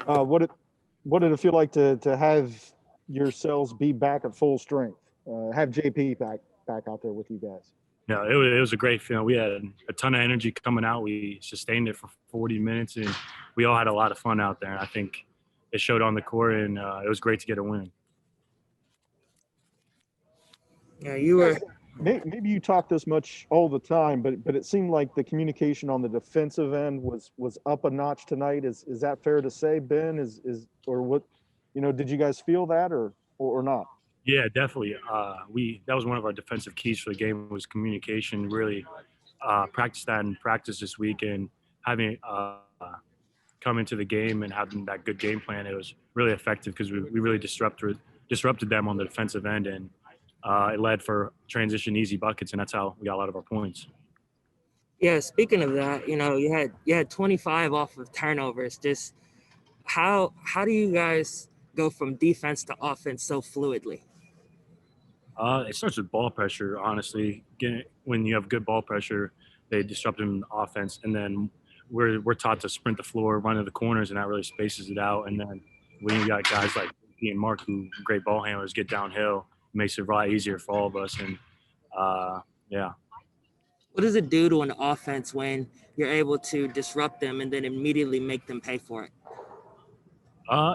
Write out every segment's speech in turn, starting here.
What did it feel like to have yourselves be back at full strength? Have JP back out there with you guys? Yeah, it was a great feeling. We had a ton of energy coming out. We sustained it for 40 minutes, and we all had a lot of fun out there. And I think it showed on the court, and it was great to get a win. Yeah, you were. Maybe you talk this much all the time, but it seemed like the communication on the defensive end was up a notch tonight. Is that fair to say, Ben? Is or what? Did you guys feel that or not? Yeah, definitely. That was one of our defensive keys for the game was communication. Really practice that in practice this week, and having come into the game and having that good game plan. It was really effective because we really disrupted them on the defensive end, and it led for transition easy buckets, and that's how we got a lot of our points. Yeah, speaking of that, you had 25 off of turnovers. Just how do you guys go from defense to offense so fluidly? It starts with ball pressure, honestly. When you have good ball pressure, they disrupt them in offense, and then we're taught to sprint the floor, run to the corners, and that really spaces it out. And then when you got guys like me and Mark, who great ball handlers, get downhill, it makes it a lot easier for all of us. And yeah. What does it do to an offense when you're able to disrupt them and then immediately make them pay for it?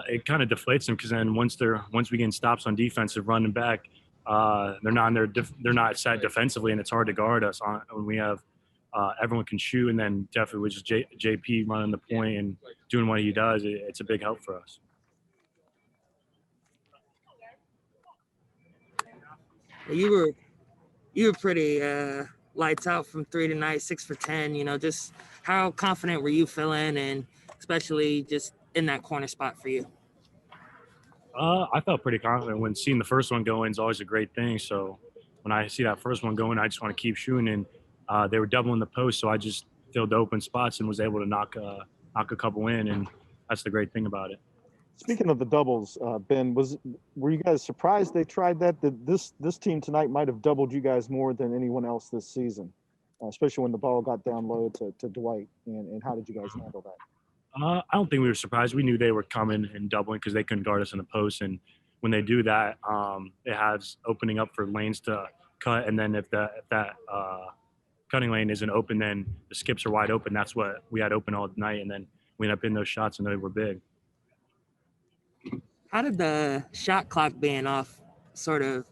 It kind of deflates them because then once we get stops on defense of running back, they're not set defensively, and it's hard to guard us when we have everyone can shoot, and then definitely with just JP running the point and doing what he does, it's a big help for us. You were pretty lights out from 3 tonight, 6 for 10. Just how confident were you feeling, and especially just in that corner spot for you? I felt pretty confident when seeing the first one go in is always a great thing. So when I see that first one going, I just want to keep shooting. And they were doubling the post, so I just filled the open spots and was able to knock a couple in. And that's the great thing about it. Speaking of the doubles, Ben, were you guys surprised they tried that? That this team tonight might have doubled you guys more than anyone else this season, especially when the ball got down low to Dwight. And how did you guys handle that? I don't think we were surprised. We knew they were coming and doubling because they couldn't guard us in the post. And when they do that, it has opening up for lanes to cut. And then if that cutting lane isn't open, then the skips are wide open. That's what we had open all night. And then we ended up in those shots, and they were big. How did the shot clock being off sort of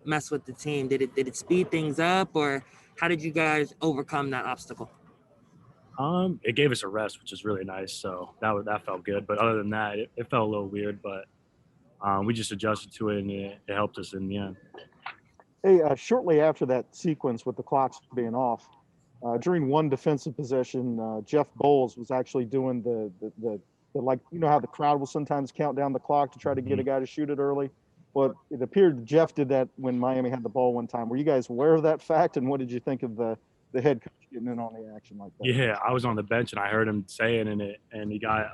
mess with the team? Did it speed things up, or how did you guys overcome that obstacle? It gave us a rest, which is really nice. So that felt good. But other than that, it felt a little weird. But we just adjusted to it, and it helped us in the end. Hey, shortly after that sequence with the clocks being off, during one defensive possession, Jeff Boals was actually doing the like, how the crowd will sometimes count down the clock to try to get a guy to shoot it early. Well, it appeared Jeff did that when Miami had the ball one time. Were you guys aware of that fact, and what did you think of the head coach getting in on the action like that? Yeah, I was on the bench and I heard him say it, and he got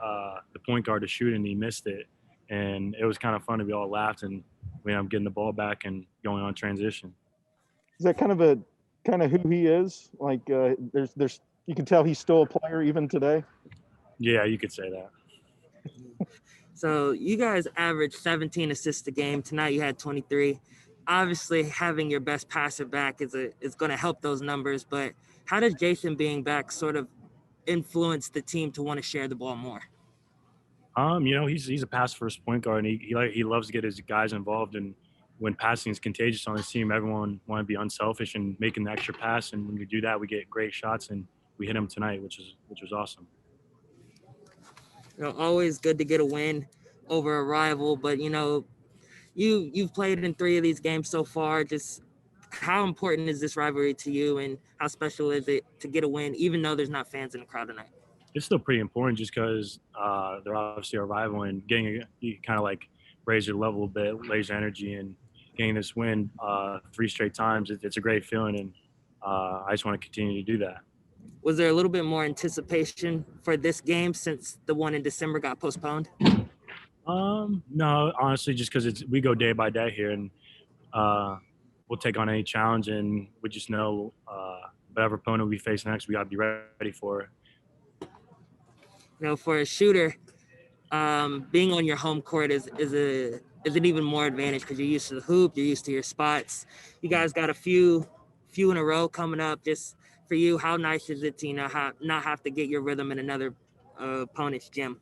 the point guard to shoot and he missed it, and it was kind of funny. We all laughed, and we ended up getting the ball back and going on transition. Is that kind of who he is? Like, there's you can tell he's still a player even today. Yeah, you could say that. So you guys averaged 17 assists a game. Tonight you had 23. Obviously, having your best passer back is going to help those numbers. But how does Jason being back sort of influence the team to want to share the ball more? He's a pass first point guard, and he loves to get his guys involved. And when passing is contagious on his team, everyone want to be unselfish and making the extra pass. And when we do that, we get great shots, and we hit them tonight, which was awesome. Always good to get a win over a rival, but you've played in 3 of these games so far. Just how important is this rivalry to you, and how special is it to get a win, even though there's not fans in the crowd tonight? It's still pretty important just because they're obviously our rival, and you kind of like raise your level a bit, raise your energy, and getting this win 3 straight times. It's a great feeling, and I just want to continue to do that. Was there a little bit more anticipation for this game since the one in December got postponed? No, honestly, just because we go day by day here, and we'll take on any challenge, and we just know whatever opponent we face next, we got to be ready for it. For a shooter, being on your home court is an even more advantage because you're used to the hoop, you're used to your spots. You guys got a few in a row coming up. Just for you, how nice is it to not have to get your rhythm in another opponent's gym?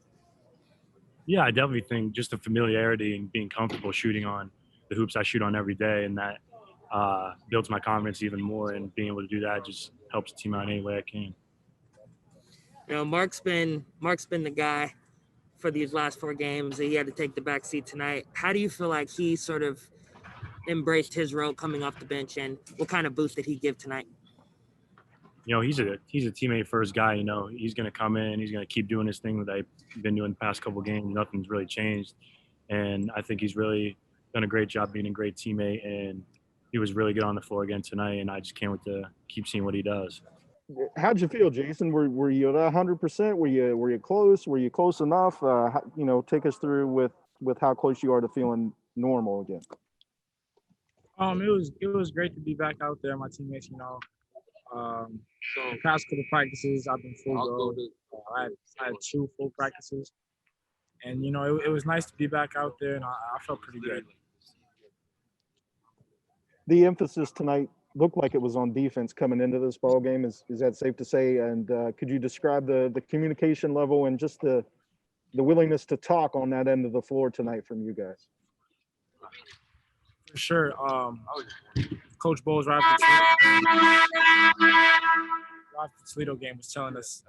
Yeah, I definitely think just the familiarity and being comfortable shooting on the hoops I shoot on every day, and that builds my confidence even more. And being able to do that just helps the team out any way I can. You know, Mark's been the guy for these last 4 games. He had to take the back seat tonight. How do you feel like he sort of embraced his role coming off the bench, and what kind of boost did he give tonight? You know, he's a teammate first guy. You know, he's going to come in, he's going to keep doing his thing that I've been doing the past couple of games. Nothing's really changed, and I think he's really done a great job being a great teammate. And he was really good on the floor again tonight, and I just can't wait to keep seeing what he does. How'd you feel, Jason? Were you at 100%? Were you close? Were you close enough? Take us through with how close you are to feeling normal again. It was great to be back out there, my teammates. The past couple practices, I've been full go. I had 2 full practices, and it was nice to be back out there, and I felt pretty good. The emphasis tonight looked like it was on defense coming into this ball game. Is that safe to say? And could you describe the communication level and just the willingness to talk on that end of the floor tonight from you guys? For sure. Coach Boals right after the Toledo game was telling us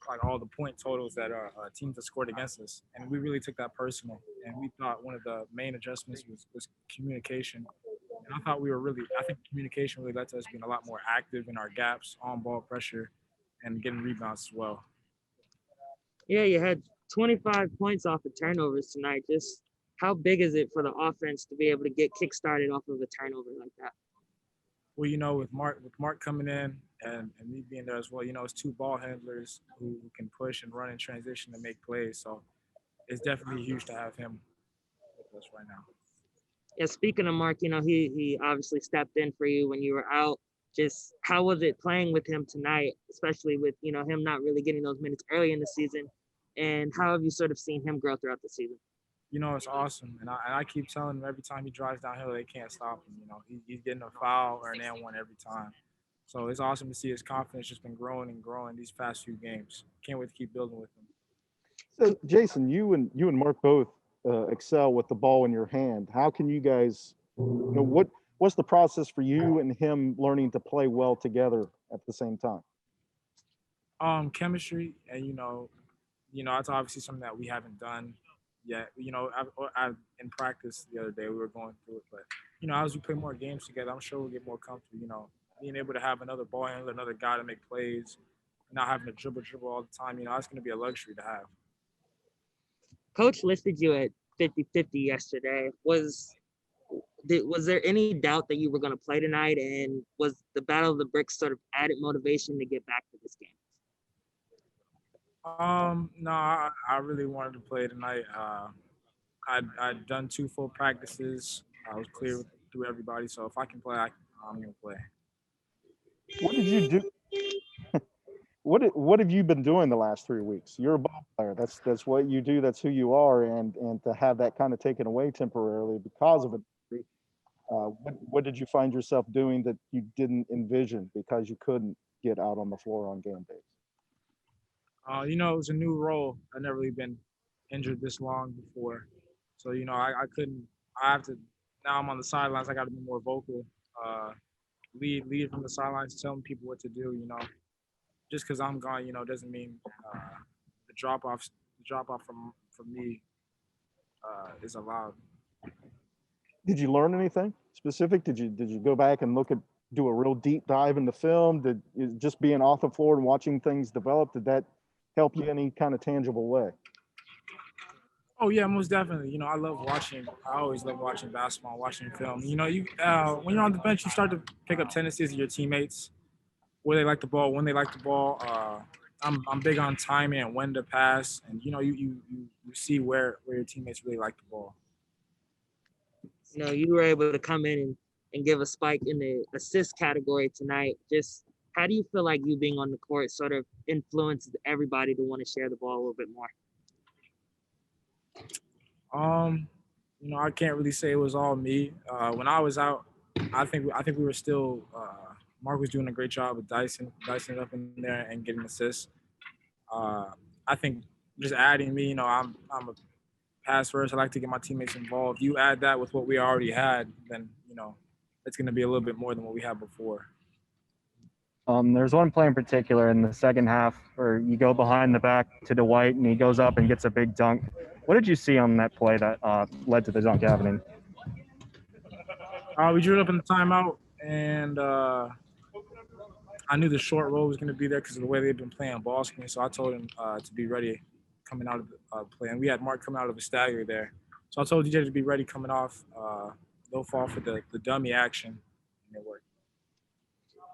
like all the point totals that teams have scored against us, and we really took that personal. And we thought one of the main adjustments was communication. And I think communication really led to us being a lot more active in our gaps, on ball pressure, and getting rebounds as well. Yeah, you had 25 points off of turnovers tonight. Just how big is it for the offense to be able to get kick-started off of a turnover like that? Well, with Mark coming in and me being there as well, it's 2 ball handlers who can push and run in transition and make plays. So it's definitely huge to have him with us right now. Yeah, speaking of Mark, he obviously stepped in for you when you were out. Just how was it playing with him tonight, especially with, him not really getting those minutes early in the season? And how have you sort of seen him grow throughout the season? It's awesome. And I keep telling him every time he drives downhill, they can't stop him. He's getting a foul or an and one every time. So it's awesome to see his confidence just been growing and growing these past few games. Can't wait to keep building with him. So, Jason, you and Mark both excel with the ball in your hand. How can you guys, what's the process for you and him learning to play well together at the same time? Chemistry, and that's obviously something that we haven't done yet. I've in practice the other day we were going through it, but as we play more games together, I'm sure we'll get more comfortable. Being able to have another ball handler, another guy to make plays, not having to dribble all the time. That's going to be a luxury to have. Coach listed you at 50-50 yesterday. Was there any doubt that you were going to play tonight, and was the Battle of the Bricks sort of added motivation to get back to this game? No, I really wanted to play tonight. I'd done 2 full practices. I was clear through everybody, so if I can play, I'm going to play. What did you do? What have you been doing the last 3 weeks? You're a ball player. That's what you do. That's who you are. And to have that kind of taken away temporarily because of it, what did you find yourself doing that you didn't envision because you couldn't get out on the floor on game days? It was a new role. I've never really been injured this long before. So, I couldn't, I have to, now I'm on the sidelines, I got to be more vocal, lead from the sidelines, telling people what to do, just because I'm gone, doesn't mean the drop off from me is allowed. Did you learn anything specific? Did you go back and do a real deep dive into film? Did just being off the floor and watching things develop, did that help you any kind of tangible way? Oh yeah, most definitely. I love watching. I always love watching basketball, watching film. When you're on the bench, you start to pick up tendencies of your teammates, where they like the ball, when they like the ball. I'm big on timing and when to pass, and you see where your teammates really like the ball. You were able to come in and give a spike in the assist category tonight. Just how do you feel like you being on the court sort of influences everybody to want to share the ball a little bit more? I can't really say it was all me. When I was out, I think we were still. Mark was doing a great job with dicing it up in there and getting assists. Uh, I think just adding me, I'm a pass first. I like to get my teammates involved. You add that with what we already had, then it's going to be a little bit more than what we had before. There's one play in particular in the second half where you go behind the back to Dwight and he goes up and gets a big dunk. What did you see on that play that led to the dunk happening? We drew it up in the timeout, and I knew the short roll was going to be there because of the way they've been playing ball screen. So I told him to be ready coming out of the play. And we had Mark coming out of the stagger there. So I told DJ to be ready coming off. They'll fall for the dummy action, and it worked.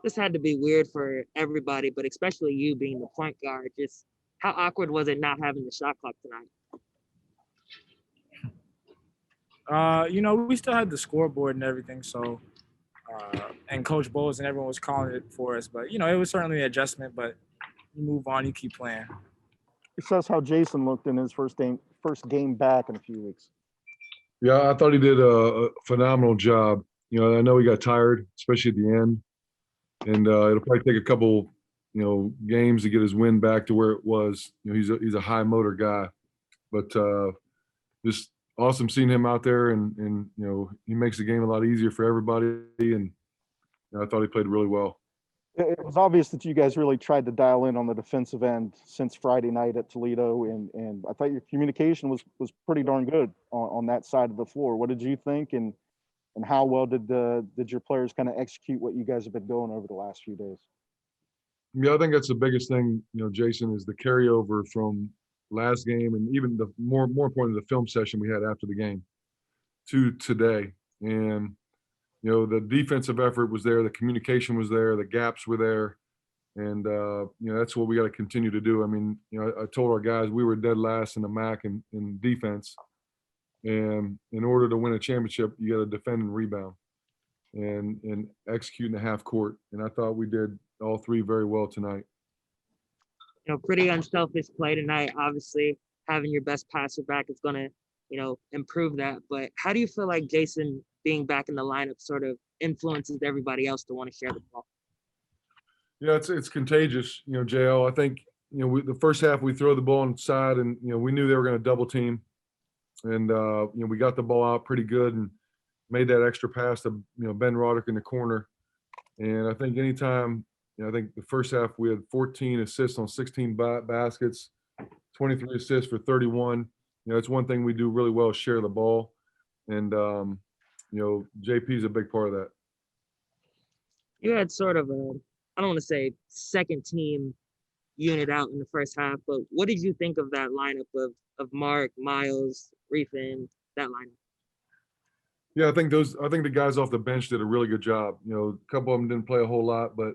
This had to be weird for everybody, but especially you being the point guard. Just how awkward was it not having the shot clock tonight? We still had the scoreboard and everything, so and Coach Boals and everyone was calling it for us. But it was certainly an adjustment. But you move on, you keep playing. It says how Jason looked in his first game back in a few weeks. Yeah, I thought he did a phenomenal job. I know he got tired, especially at the end, and it'll probably take a couple, games to get his wind back to where it was. He's a high motor guy, but just awesome seeing him out there, and he makes the game a lot easier for everybody. And I thought he played really well. It was obvious that you guys really tried to dial in on the defensive end since Friday night at Toledo, and I thought your communication was pretty darn good on that side of the floor. What did you think, and how well did your players kind of execute what you guys have been doing over the last few days? Yeah, I think that's the biggest thing, Jason, is the carryover from last game, and even the more importantly, the film session we had after the game to today. And the defensive effort was there, the communication was there, the gaps were there, and that's what we got to continue to do. I mean, I told our guys we were dead last in the MAC in defense, and in order to win a championship, you got to defend and rebound, and execute in the half court. And I thought we did all three very well tonight. Pretty unselfish play tonight. Obviously, having your best passer back is going to, improve that. But how do you feel like Jason being back in the lineup sort of influences everybody else to want to share the ball? Yeah, it's contagious, JL. I think, the first half we throw the ball inside, and, we knew they were going to double team. And, we got the ball out pretty good and made that extra pass to, Ben Roderick in the corner. And I think anytime, I think the first half we had 14 assists on 16 baskets, 23 assists for 31. It's one thing we do really well, share the ball. And, JP is a big part of that. You had sort of I don't want to say second team unit out in the first half, but what did you think of that lineup of Mark, Miles, Reefin, that lineup? Yeah, I think the guys off the bench did a really good job. A couple of them didn't play a whole lot, but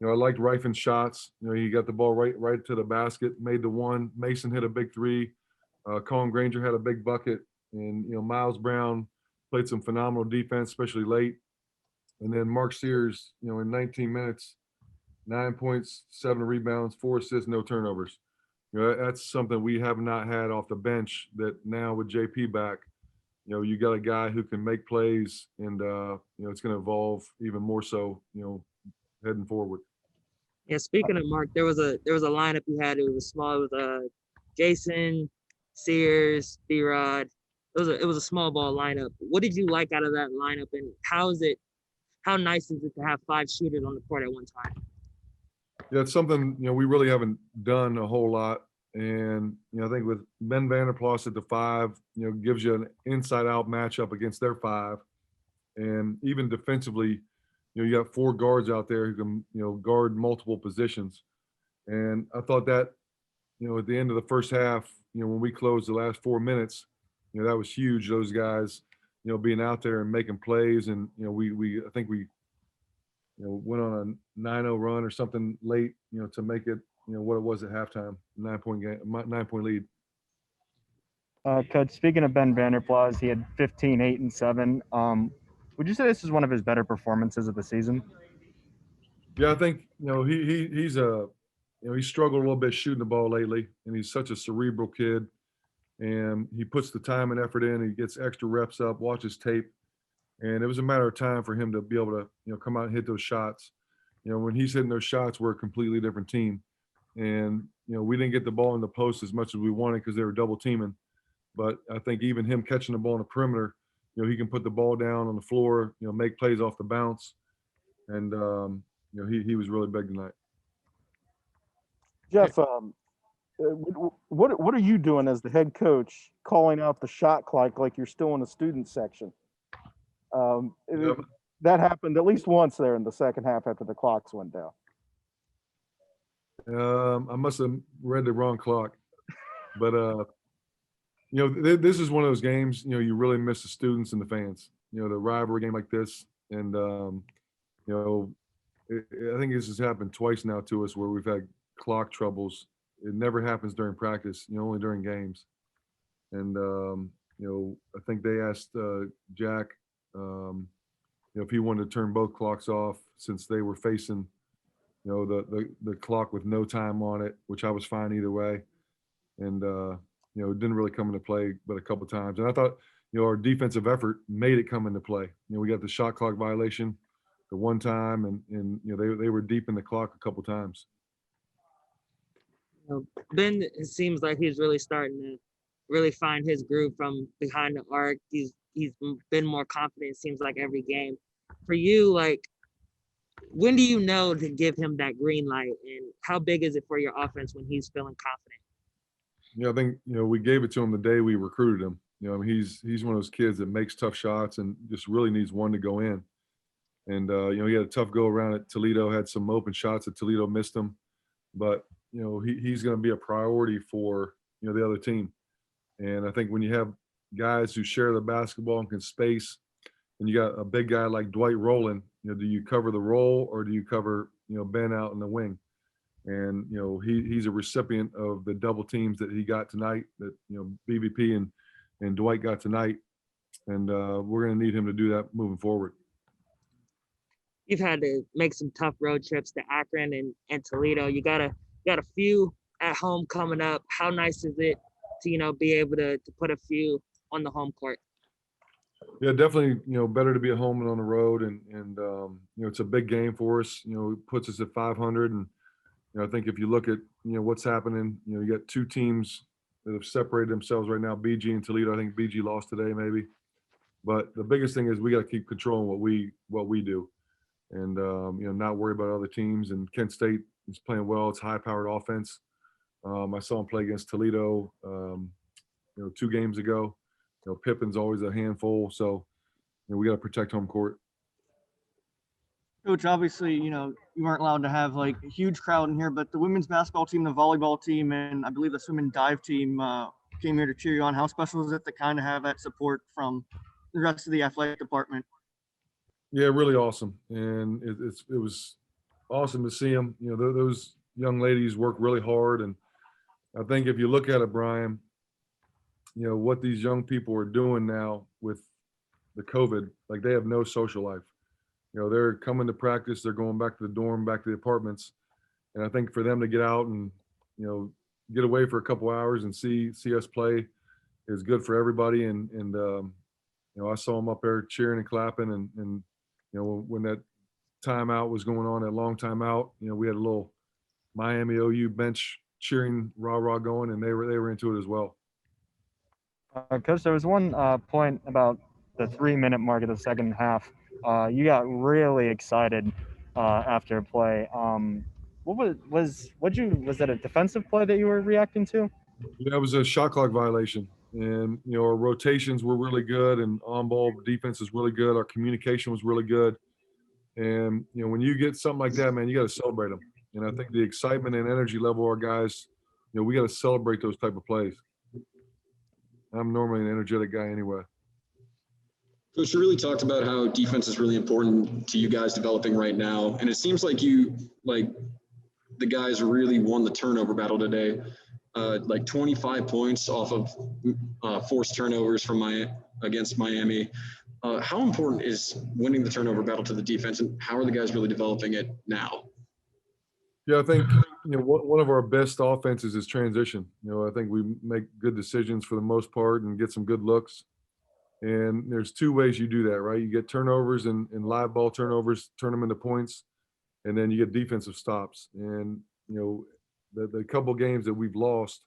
I liked Reifin's shots. He got the ball right to the basket, made the one. Mason hit a big three. Colin Granger had a big bucket, and Miles Brown played some phenomenal defense, especially late. And then Mark Sears, in 19 minutes, 9 points, 7 rebounds, 4 assists, no turnovers. That's something we have not had off the bench. That now with JP back, you got a guy who can make plays, and it's going to evolve even more so, heading forward. Yeah, speaking of Mark, there was a lineup you had. It was small. It was Jason, Sears, B-Rod. It was a small ball lineup. What did you like out of that lineup, and how nice is it to have 5 shooters on the court at one time? Yeah, it's something we really haven't done a whole lot, and I think with Ben Vanderplas at the 5, gives you an inside-out matchup against their 5, and even defensively, you got 4 guards out there who can guard multiple positions, and I thought that at the end of the first half, when we closed the last 4 minutes, that was huge. Those guys, being out there and making plays, and I think we went on a 9-0 run or something late, to make it, what it was at halftime, 9-point lead. Coach, speaking of Ben Vanderplas, he had 15, 8, and 7. Would you say this is one of his better performances of the season? Yeah, I think he's he struggled a little bit shooting the ball lately, and he's such a cerebral kid. and he puts the time and effort in. He gets extra reps up, watches tape, and it was a matter of time for him to be able to, come out and hit those shots. When he's hitting those shots, we're a completely different team. And, we didn't get the ball in the post as much as we wanted because they were double teaming. But I think even him catching the ball on the perimeter, he can put the ball down on the floor, make plays off the bounce. And, he was really big tonight. Jeff, what are you doing as the head coach, calling out the shot clock like you're still in the student section? That happened at least once there in the second half after the clocks went down. I must have read the wrong clock, but this is one of those games. You really miss the students and the fans. The rivalry game like this, and I think this has happened twice now to us where we've had clock troubles. It never happens during practice. Only during games. And I think they asked Jack, if he wanted to turn both clocks off since they were facing, the clock with no time on it, which I was fine either way. And, it didn't really come into play but a couple times. And I thought, our defensive effort made it come into play. We got the shot clock violation the one time, and they were deep in the clock a couple times. Ben, it seems like he's really starting to really find his groove from behind the arc. He's been more confident, it seems like, every game. For you, like, when do you know to give him that green light, and how big is it for your offense when he's feeling confident? I think, we gave it to him the day we recruited him. He's one of those kids that makes tough shots and just really needs one to go in. And, he had a tough go around at Toledo, had some open shots that Toledo missed him. But, he's going to be a priority for, the other team. And I think when you have guys who share the basketball and can space, and you got a big guy like Dwight rolling, do you cover the roll or do you cover, Ben out in the wing? And, he's a recipient of the double teams that he got tonight that, BVP and Dwight got tonight. And we're going to need him to do that moving forward. You've had to make some tough road trips to Akron and Toledo. You got a few at home coming up. How nice is it to, be able to put a few on the home court? Yeah, definitely, better to be at home than on the road. And it's a big game for us. It puts us at 500. And, I think if you look at, what's happening, you got two teams that have separated themselves right now, BG and Toledo. I think BG lost today maybe. But the biggest thing is we got to keep controlling what we do. And, not worry about other teams. And Kent State is playing well. It's high-powered offense. I saw him play against Toledo, 2 games ago. Pippin's always a handful. So, we got to protect home court. Coach, obviously, you weren't allowed to have like a huge crowd in here, but the women's basketball team, the volleyball team, and I believe the swim and dive team came here to cheer you on. How special is it to kind of have that support from the rest of the athletic department? Yeah, really awesome. And it was awesome to see them. Those young ladies work really hard. And I think if you look at it, Brian, what these young people are doing now with the COVID, like they have no social life. They're coming to practice, they're going back to the dorm, back to the apartments. And I think for them to get out and, get away for a couple hours and see us play is good for everybody. And I saw them up there cheering and clapping. And when that timeout was going on, that long timeout, we had a little Miami OU bench cheering rah-rah going, and they were into it as well. Coach, there was one point about the 3-minute mark of the second half. You got really excited after play. What was that a defensive play that you were reacting to? Yeah, it was a shot clock violation. And, our rotations were really good, and on-ball defense is really good. Our communication was really good. And, when you get something like that, man, you got to celebrate them. And I think the excitement and energy level of our guys, we got to celebrate those type of plays. I'm normally an energetic guy anyway. Coach, you really talked about how defense is really important to you guys developing right now. And it seems like the guys really won the turnover battle today. 25 points off of forced turnovers against Miami. How important is winning the turnover battle to the defense, and how are the guys really developing it now? Yeah, I think one of our best offenses is transition. I think we make good decisions for the most part and get some good looks. And there's two ways you do that, right? You get turnovers and live ball turnovers, turn them into points, and then you get defensive stops. And the couple games that we've lost,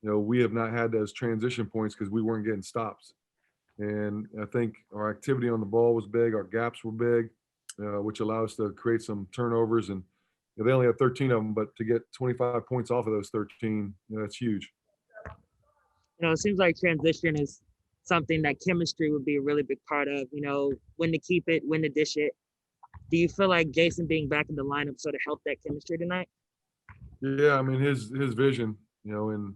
we have not had those transition points because we weren't getting stops. And I think our activity on the ball was big, our gaps were big, which allowed us to create some turnovers. And they only had 13 of them, but to get 25 points off of those 13, that's huge. It seems like transition is something that chemistry would be a really big part of, when to keep it, when to dish it. Do you feel like Jason being back in the lineup sort of helped that chemistry tonight? Yeah, I mean, his vision, and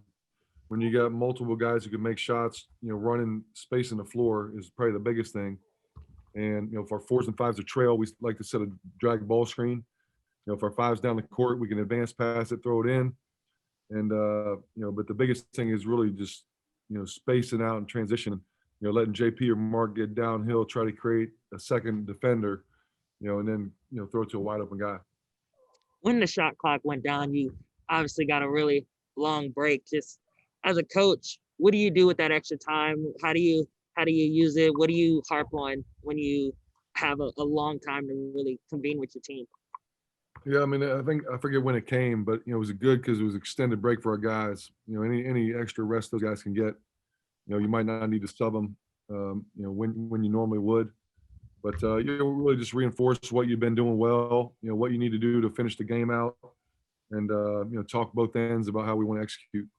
when you got multiple guys who can make shots, running space in the floor is probably the biggest thing. And, if our 4s and 5s are trail, we like to set a drag ball screen. If our 5's down the court, we can advance pass it, throw it in. And, but the biggest thing is really just, spacing out and transition, letting JP or Mark get downhill, try to create a second defender, and then, throw it to a wide open guy. When the shot clock went down, you obviously got a really long break. Just as a coach, what do you do with that extra time? How do you use it? What do you harp on when you have a long time to really convene with your team? Yeah, I mean, I forget when it came, but it was good because it was extended break for our guys. Any extra rest those guys can get. You might not need to sub them, when you normally would. But really just reinforce what you've been doing well. What you need to do to finish the game out, and talk both ends about how we want to execute.